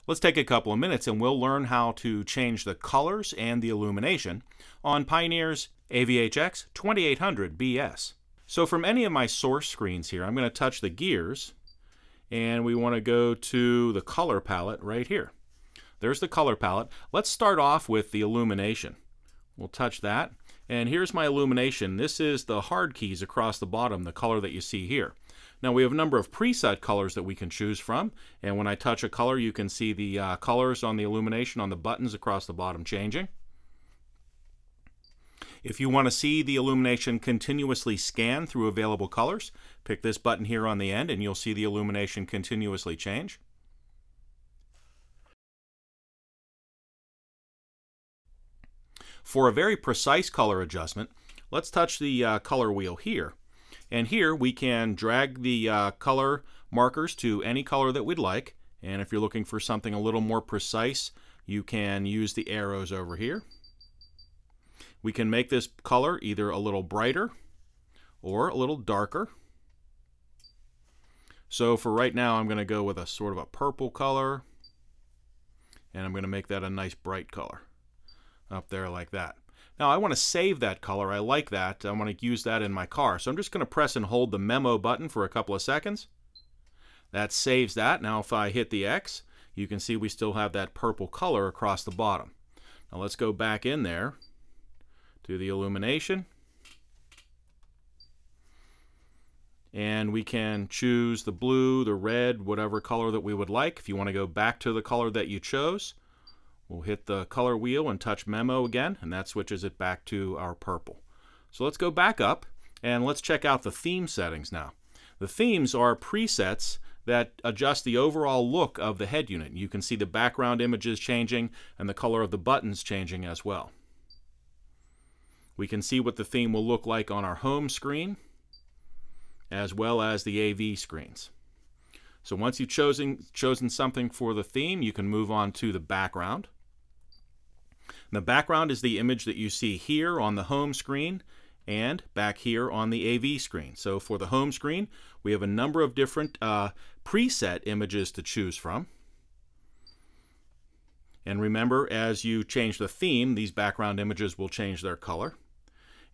Let's take a couple of minutes and we'll learn how to change the colors and the illumination on Pioneer's AVH-X2800BS. So from any of my source screens here, I'm going to touch the gears, and we want to go to the color palette right here. There's the color palette. Let's start off with the illumination. We'll touch that, and here's my illumination. This is the hard keys across the bottom, the color that you see here. Now we have a number of preset colors that we can choose from, and when I touch a color you can see the colors on the illumination on the buttons across the bottom changing. If you want to see the illumination continuously scan through available colors, pick this button here on the end and you'll see the illumination continuously change. For a very precise color adjustment, let's touch the color wheel here. And here we can drag the color markers to any color that we'd like. And if you're looking for something a little more precise, you can use the arrows over here. We can make this color either a little brighter or a little darker. So for right now, I'm going to go with a sort of a purple color, and I'm going to make that a nice bright color up there like that. Now I want to save that color. I like that. I want to use that in my car. So I'm just going to press and hold the memo button for a couple of seconds. That saves that. Now if I hit the X, you can see we still have that purple color across the bottom. Now let's go back in there to the illumination, and we can choose the blue, the red, whatever color that we would like. If you want to go back to the color that you chose, we'll hit the color wheel and touch memo again, and that switches it back to our purple. So let's go back up and let's check out the theme settings now. The themes are presets that adjust the overall look of the head unit. You can see the background images changing and the color of the buttons changing as well. We can see what the theme will look like on our home screen as well as the AV screens. So once you've chosen something for the theme, you can move on to the background. And the background is the image that you see here on the home screen and back here on the AV screen. So for the home screen, we have a number of different preset images to choose from. And remember, as you change the theme, these background images will change their color.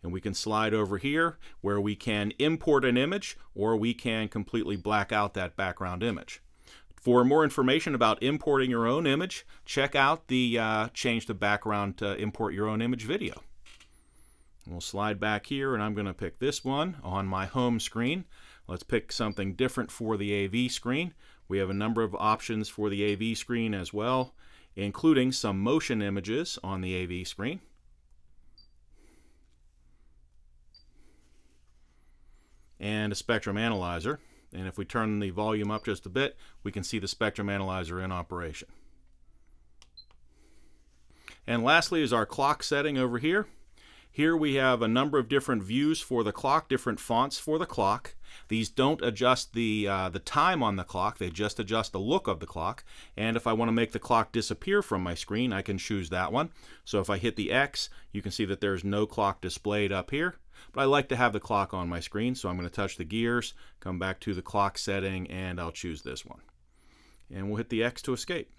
And we can slide over here where we can import an image, or we can completely black out that background image. For more information about importing your own image, check out the Change the Background to Import Your Own Image video. We'll slide back here, and I'm going to pick this one on my home screen. Let's pick something different for the AV screen. We have a number of options for the AV screen as well, including some motion images on the AV screen. And a spectrum analyzer. And if we turn the volume up just a bit, we can see the spectrum analyzer in operation. And lastly is our clock setting over here. Here we have a number of different views for the clock, different fonts for the clock. These don't adjust the time on the clock, they just adjust the look of the clock. And if I want to make the clock disappear from my screen, I can choose that one. So if I hit the X, you can see that there's no clock displayed up here. But I like to have the clock on my screen, so I'm going to touch the gears, come back to the clock setting, and I'll choose this one. And we'll hit the X to escape.